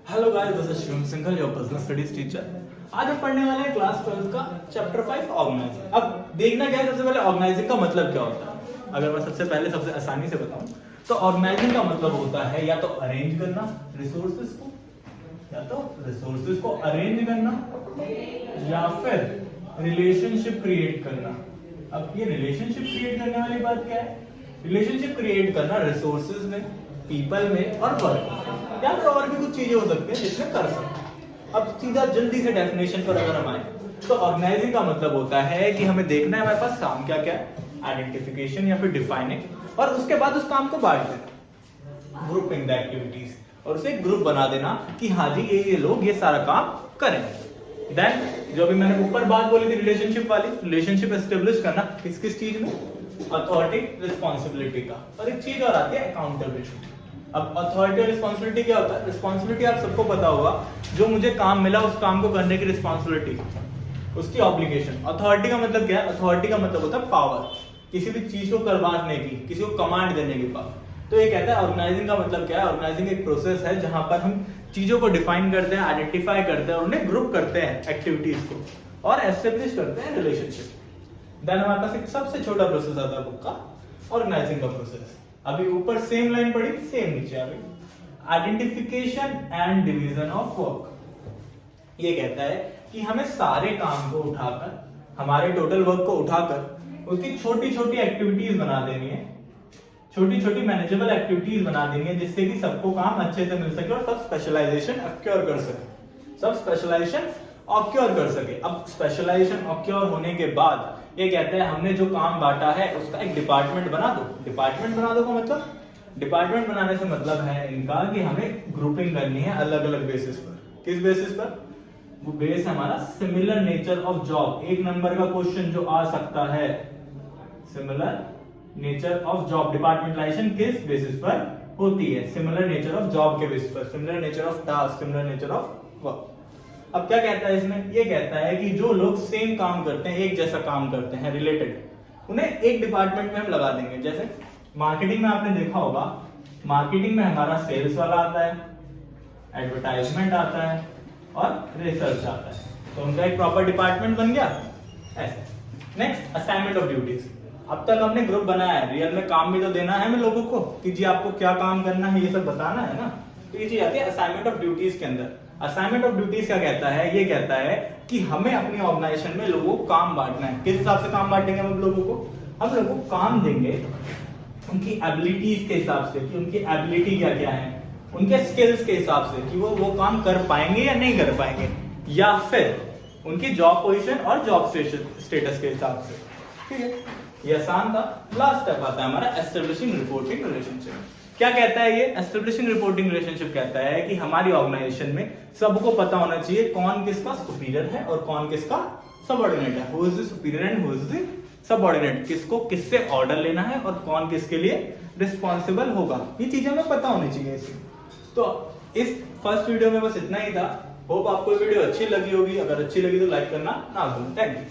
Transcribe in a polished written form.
Hello guys, this is Shivam Singhal, your personal studies teacher. आज हम पढ़ने वाले हैं क्लास 12 का चैप्टर 5 ऑर्गेनाइजिंग। अब देखना क्या है, सबसे पहले ऑर्गेनाइजिंग का मतलब क्या होता है। अगर मैं सबसे आसानी से बताऊं तो ऑर्गेनाइजिंग का मतलब होता है या तो अरेंज करना रिसोर्सेज को, अरेंज करना, या फिर रिलेशनशिप क्रिएट करना। अब ये रिलेशनशिप क्रिएट करने वाली बात क्या है? रिलेशनशिप क्रिएट करना रिसोर्सेज में, पीपल में और वर्क में, या फिर और भी कुछ चीजें हो सकती हैं जिसमें कर सकते हैं। अब सीधा जल्दी से डेफिनेशन पर अगर हम आए तो ऑर्गेनाइजिंग का मतलब होता है कि हमें देखना है हमारे पास काम क्या क्या है, आइडेंटिफिकेशन या फिर डिफाइनिंग, और उसके बाद उस काम को बांट देना, ग्रुपिंग द एक्टिविटीज, और उसे ग्रुप बना देना कि हाँ जी ये लोग ये सारा काम करेंगे। देन जो अभी मैंने ऊपर बात बोली थी रिलेशनशिप वाली, रिलेशनशिप एस्टेब्लिश करना किस किस चीज में, अथॉरिटी रिस्पॉन्सिबिलिटी का, और एक चीज और आती है अकाउंटेबिलिटी। अब अथॉरिटी और रिस्पॉन्सिबिलिटी क्या होता है? रिस्पॉन्सिबिलिटी आप सबको पता होगा, जो मुझे काम मिला उस काम को करने की रिस्पॉन्सिबिलिटी, उसकी ऑब्लिगेशन। अथॉरिटी का मतलब क्या है? अथॉरिटी का मतलब होता है पावर, किसी भी चीज को करवाने की, किसी को कमांड देने की पावर। तो ये कहता है ऑर्गेनाइजिंग का मतलब क्या है? ऑर्गेनाइजिंग एक प्रोसेस है जहां पर हम चीजों को डिफाइन करते हैं, आइडेंटिफाई करते हैं और उन्हें ग्रुप करते हैं एक्टिविटीज को, और एस्टेब्लिश करते हैं रिलेशनशिप। देन हमारे पास एक सबसे छोटा प्रोसेस आता है बुक का, ऑर्गेनाइजिंग का प्रोसेस। अभी ऊपर सेम लाइन पढ़ी, सेम नीचे आ गई, identification and division of work. ये कहता है कि हमें सारे काम को उठाकर, हमारे टोटल वर्क को उठाकर उसकी छोटी छोटी एक्टिविटीज बना देनी है, छोटी छोटी मैनेजेबल एक्टिविटीज बना देनी है, जिससे कि सबको काम अच्छे से मिल सके और सब स्पेशलाइजेशन अक्योर कर सके, अब स्पेशलाइजेशन अक्योर होने के बाद ये कहते हैं हमने जो काम बांटा है उसका एक डिपार्टमेंट बना दो। डिपार्टमेंट बना दो का मतलब, डिपार्टमेंट बनाने से मतलब है इनका कि हमें ग्रुपिंग करनी है अलग अलग बेसिस पर। किस बेसिस पर? वो बेस है हमारा सिमिलर नेचर ऑफ जॉब। एक नंबर का क्वेश्चन जो आ सकता है, सिमिलर नेचर ऑफ जॉब डिपार्टमेंटाइजेशन किस बेसिस पर होती है? सिमिलर नेचर ऑफ जॉब के बेसिस पर, similar nature of task, similar nature of work. अब क्या कहता है इसमें? ये कहता है कि जो लोग सेम काम करते हैं, एक जैसा काम करते हैं, रिलेटेड, उन्हें एक डिपार्टमेंट में हम लगा देंगे। जैसे मार्केटिंग में आपने देखा होगा, मार्केटिंग में हमारा सेल्स वाला आता है, एडवर्टाइजमेंट आता है और रिसर्च आता है, तो उनका एक प्रॉपर डिपार्टमेंट बन गया। ऐसे नेक्स्ट असाइनमेंट ऑफ ड्यूटीज। अब तक हमने ग्रुप बनाया है, रियल में काम भी तो देना है हमें लोगों को कि जी आपको क्या काम करना है, ये सब बताना है ना। तो ये चीज आती है असाइनमेंट ऑफ ड्यूटीज के अंदर। असाइनमेंट ऑफ ड्यूटीज क्या कहता है? ये कहता है कि हमें अपनी ऑर्गेनाइजेशन में लोगों को काम बांटना है। किस हिसाब से काम बांटेंगे हम लोगों को? हम लोगों को काम देंगे उनकी एबिलिटीज के हिसाब से, कि उनकी एबिलिटी क्या क्या है, उनके स्किल्स के हिसाब से कि वो काम कर पाएंगे या नहीं कर पाएंगे, या फिर उनकी जॉब पोजीशन और जॉब स्टेटस के हिसाब से। ठीक है, ये आसान था। लास्ट स्टेप आता है हमारा एस्टेब्लिशिंग रिपोर्टिंग रिलेशनशिप। क्या कहता है ये? एस्टेब्लिशिंग रिपोर्टिंग रिलेशनशिप कहता है कि हमारी ऑर्गेनाइजेशन में सबको पता होना चाहिए कौन किसका सुपीरियर है और कौन किसका सबऑर्डिनेट है। Who is the superior and who is the subordinate, किसको किससे ऑर्डर लेना है और कौन किसके लिए रिस्पॉन्सिबल होगा, ये चीजें हमें पता होनी चाहिए इसमें। तो इस फर्स्ट वीडियो में बस इतना ही था। होप आपको वीडियो अच्छी लगी होगी। अगर अच्छी लगी तो लाइक करना ना भूलें। Thank you.